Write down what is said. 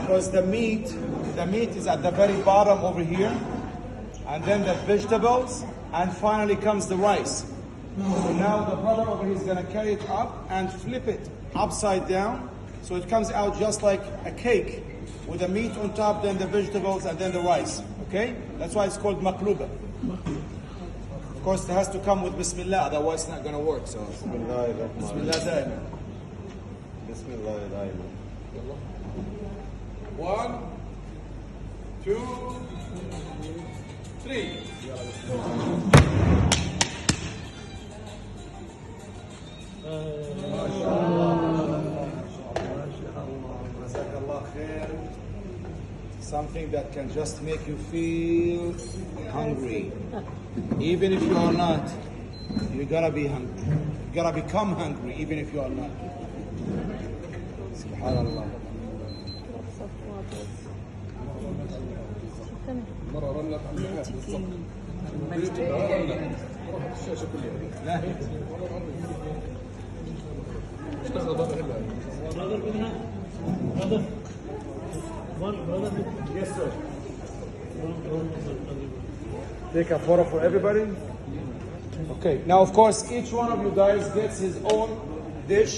Because the meat is at the very bottom over here, and then the vegetables, and finally comes the rice. So now the brother over here is going to carry it up and flip it upside down, so it comes out just like a cake with the meat on top, then the vegetables, and then the rice. Okay? That's why it's called maqluba. Of course, it has to come with Bismillah, otherwise it's not going to work. So Bismillah daiman. Bismillah daiman. 1, 2, 3. Something that can just make you feel hungry. Even if you are not, you gotta be hungry. You gotta become hungry even if you are not. Subhanallah. مرة رنت على الناس بالضبط. الشاشة كلها. اشتغل بقى Yes, sir. Take a photo for everybody. Okay. Now, of course, each one of you guys gets his own dish.